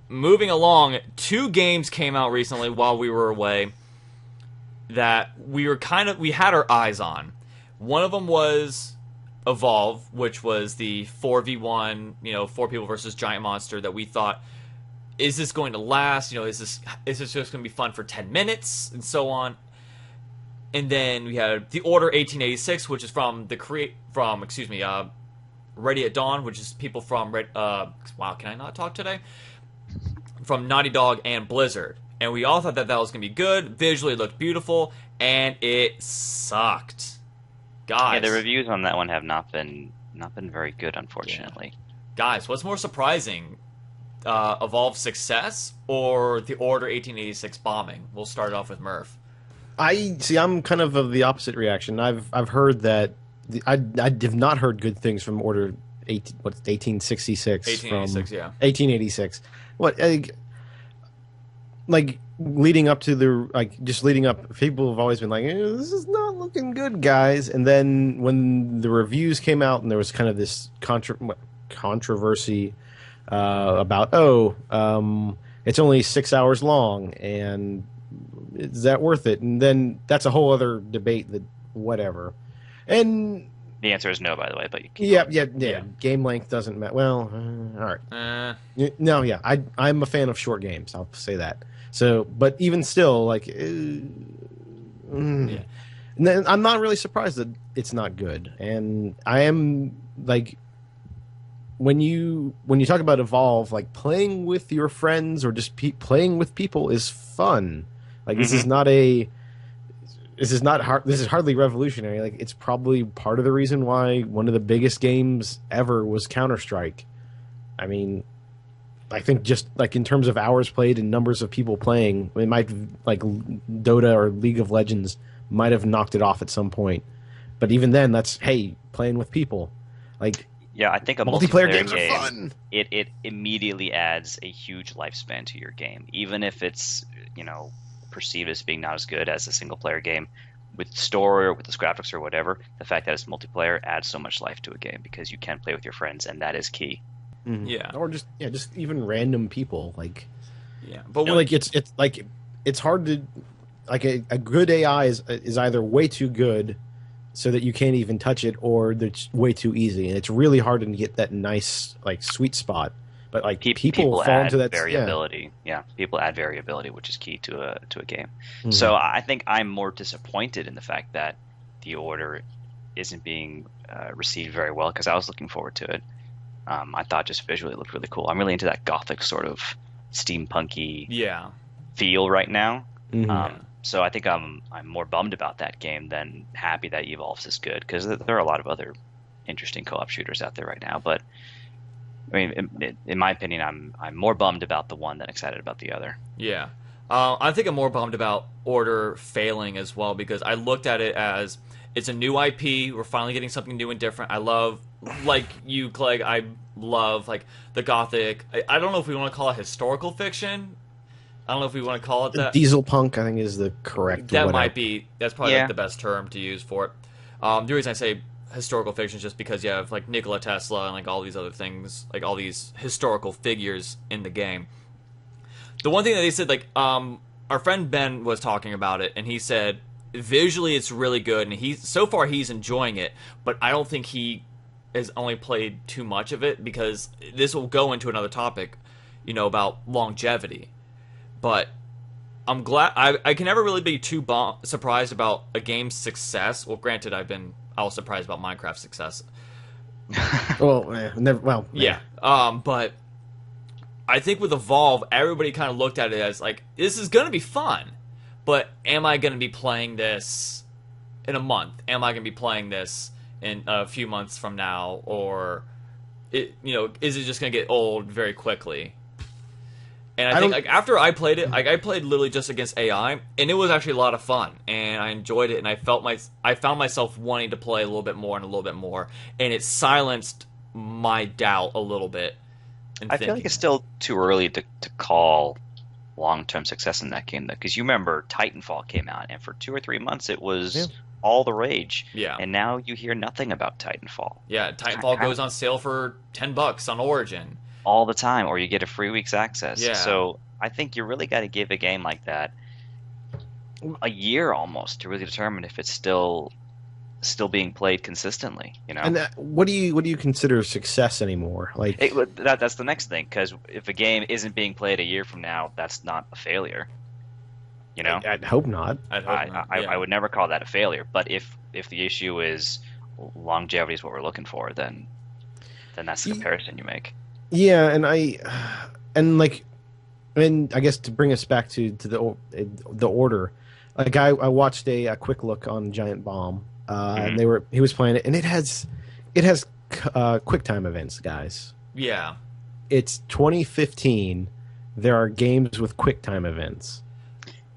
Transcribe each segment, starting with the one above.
moving along, 2 games came out recently while we were away that we had our eyes on. One of them was Evolve, which was the 4v1, 4 people versus giant monster that we thought, is this going to last? Is this just going to be fun for 10 minutes and so on? And then we had The Order 1886, which is Ready at Dawn, which is people from wow, can I not talk today? From Naughty Dog and Blizzard. And we all thought that was going to be good. Visually, it looked beautiful, and it sucked. Guys. Yeah, the reviews on that one have not been very good, unfortunately. Yeah. Guys, what's more surprising? Evolve's success or The Order 1886 bombing? We'll start off with Murph. I'm kind of the opposite reaction. I've heard that I have not heard good things from Order 1866 1886, from yeah. 1886. What like leading up to leading up, people have always been like, this is not looking good, guys. And then when the reviews came out and there was kind of this controversy about it's only 6 hours long, and is that worth it? And then that's a whole other debate that whatever. And the answer is no, by the way. But yeah. Game length doesn't matter. Well, all right. No, yeah, I'm a fan of short games. I'll say that. So, but even still, like, and then I'm not really surprised that it's not good. And I am like, when you talk about Evolve, like playing with your friends or just playing with people is fun. Like this is not hardly revolutionary. Like it's probably part of the reason why one of the biggest games ever was Counter-Strike. I mean, I think just like in terms of hours played and numbers of people playing, it might like Dota or League of Legends might have knocked it off at some point. But even then, that's playing with people. Like yeah, I think a multiplayer game games are fun. It immediately adds a huge lifespan to your game, even if it's perceived as being not as good as a single player game. With the story or with the graphics or whatever, the fact that it's multiplayer adds so much life to a game because you can play with your friends, and that is key. Mm-hmm. Yeah, or just even random people, like but it's hard to like a good AI is either way too good so that you can't even touch it, or it's way too easy, and it's really hard to get that nice like sweet spot. But like people fall into that variability. Yeah, people add variability, which is key to a game. Mm-hmm. So I think I'm more disappointed in the fact that The Order isn't being received very well, because I was looking forward to it. I thought just visually it looked really cool. I'm really into that gothic sort of steampunky feel right now. Mm-hmm. So I think I'm more bummed about that game than happy that Evolves is good, because there are a lot of other interesting co-op shooters out there right now. But I mean, in my opinion, I'm more bummed about the one than excited about the other. Yeah. I think I'm more bummed about Order failing as well, because I looked at it as it's a new IP. We're finally getting something new and different. I love, like you, Clegg, I love like the gothic. I don't know if we want to call it historical fiction. I don't know if we want to call it that. Diesel punk, I think, is the correct. That's probably like the best term to use for it. The reason I say historical fiction is just because you have like Nikola Tesla and like all these other things, like all these historical figures in the game. The one thing that they said, like our friend Ben was talking about it, and he said visually it's really good, and so far he's enjoying it, but I don't think he has only played too much of it, because this will go into another topic, about longevity. But I'm glad I can never really be too surprised about a game's success. Well, granted, I was surprised about Minecraft's success. Yeah. But I think with Evolve, everybody kind of looked at it as like, this is going to be fun, but am I going to be playing this in a month? Am I going to be playing this in a few months from now? Or, is it just going to get old very quickly? And I think like after I played it, like I played literally just against AI, and it was actually a lot of fun, and I enjoyed it, and I found myself wanting to play a little bit more and a little bit more, and it silenced my doubt a little bit. I feel like it's still too early to call long-term success in that game, though, because you remember Titanfall came out, and for 2 or 3 months it was all the rage. Yeah. And now you hear nothing about Titanfall. Yeah, Titanfall goes on sale for $10 on Origin. all the time, or you get a free week's access. Yeah. So I think you really got to give a game like that a year almost to really determine if it's still being played consistently. And what do you consider success anymore? Like that's the next thing, because if a game isn't being played a year from now, that's not a failure. I'd hope not. I would never call that a failure. But if the issue is longevity is what we're looking for, then that's the comparison you make. Yeah, and I guess to bring us back to the order, like I watched a quick look on Giant Bomb. And he was playing it, and it has QuickTime events, guys. Yeah, it's 2015. There are games with QuickTime events.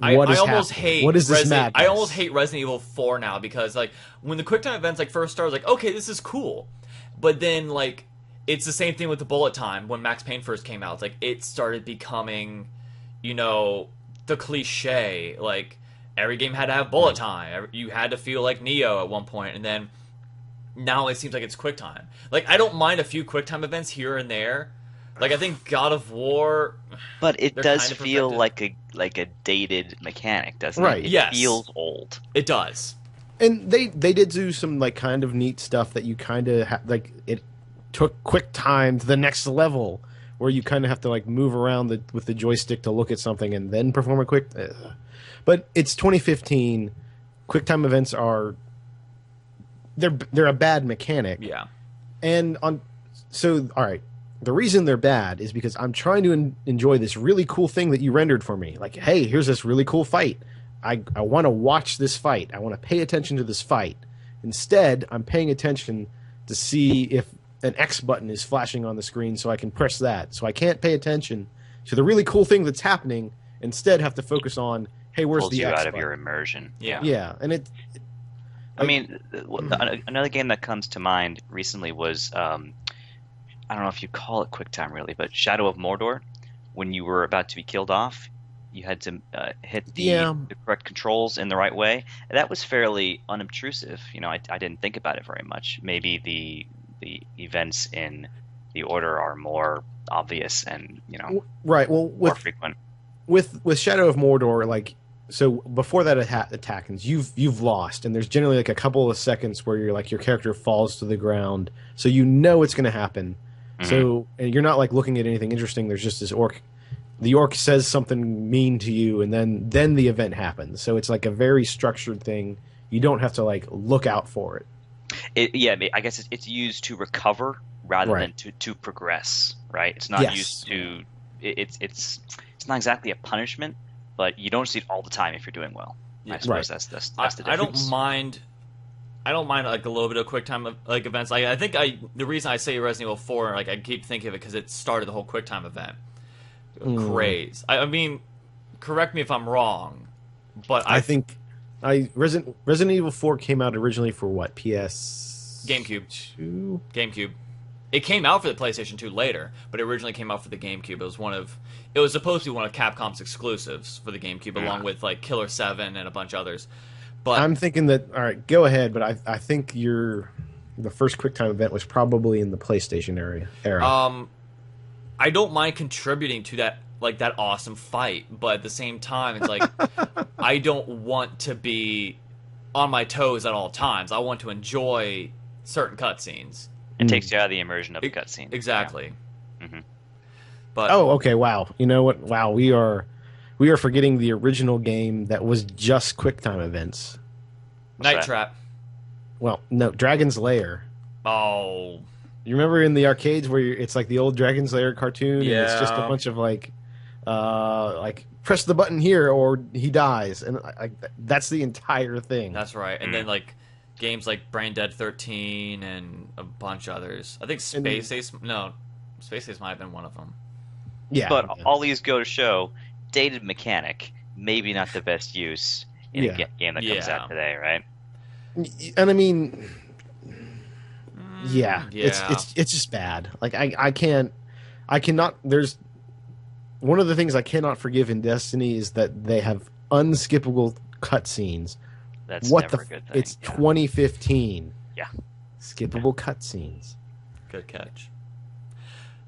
I almost hate madness? I almost hate Resident Evil 4 now, because like when the QuickTime events like first started, I was like, okay, this is cool, but then like it's the same thing with the bullet time when Max Payne first came out. It's like it started becoming, the cliche, like every game had to have bullet time. You had to feel like Neo at one point, and then now it seems like it's QuickTime. Like I don't mind a few QuickTime events here and there. Like I think God of War, but it does feel like a dated mechanic, doesn't it? It feels old. It does. And they did do some like kind of neat stuff that you kind of like. It took QuickTime to the next level, where you kind of have to like move around with the joystick to look at something and then perform a quick. But it's 2015. QuickTime events they're a bad mechanic. Yeah. And all right. The reason they're bad is because I'm trying to enjoy this really cool thing that you rendered for me. Like, hey, here's this really cool fight. I want to watch this fight. I want to pay attention to this fight. Instead, I'm paying attention to see if an X button is flashing on the screen so I can press that. So I can't pay attention to the really cool thing that's happening. Instead, have to focus on, hey, where's Pulls the you X out button? of your immersion. Yeah, and another game that comes to mind recently was I don't know if you call it QuickTime really, but Shadow of Mordor. When you were about to be killed off, you had to hit the correct controls in the right way. And that was fairly unobtrusive. I didn't think about it very much. Maybe the events in the order are more obvious and right. Well, more frequent. With Shadow of Mordor, like, so before that attack happens, you've lost, and there's generally like a couple of seconds where you're like your character falls to the ground, so it's going to happen. Mm-hmm. So and you're not like looking at anything interesting. There's just this orc. The orc says something mean to you, and then the event happens. So it's like a very structured thing. You don't have to like look out for it. I guess it's used to recover rather than to progress. Right? It's not used to. It's not exactly a punishment, but you don't see it all the time if you're doing well. Yeah. I suppose that's the difference. I don't mind like a little bit of QuickTime like events. I think the reason I say Resident Evil 4, like I keep thinking of it because it started the whole QuickTime event craze. I mean, correct me if I'm wrong, but I think Resident Evil 4 came out originally for what, PS GameCube 2? GameCube. It came out for the PlayStation 2 later, but it originally came out for the GameCube. It was supposed to be one of Capcom's exclusives for the GameCube, along with like Killer 7 and a bunch of others. But I'm thinking that, all right, go ahead, but I think the first QuickTime event was probably in the PlayStation era. I don't mind contributing to that awesome fight, but at the same time, it's like I don't want to be on my toes at all times. I want to enjoy certain cutscenes. It takes you out of the immersion of the cutscene. Exactly. Yeah. Mm-hmm. But okay, wow. You know what? Wow, we are forgetting the original game that was just QuickTime events. Night Trap. Well, no, Dragon's Lair. Oh. You remember in the arcades where it's like the old Dragon's Lair cartoon, and it's just a bunch of like press the button here or he dies, and that's the entire thing. That's right. And then like games like Brain Dead 13 and a bunch of others. I think Space Ace might have been one of them. Yeah, but all these go to show dated mechanic, maybe not the best use in a game that comes out today, right? And I mean, it's just bad. Like I cannot. There's one of the things I cannot forgive in Destiny is that they have unskippable cutscenes. That's never a good thing. It's 2015. Yeah, skippable cutscenes. Good catch.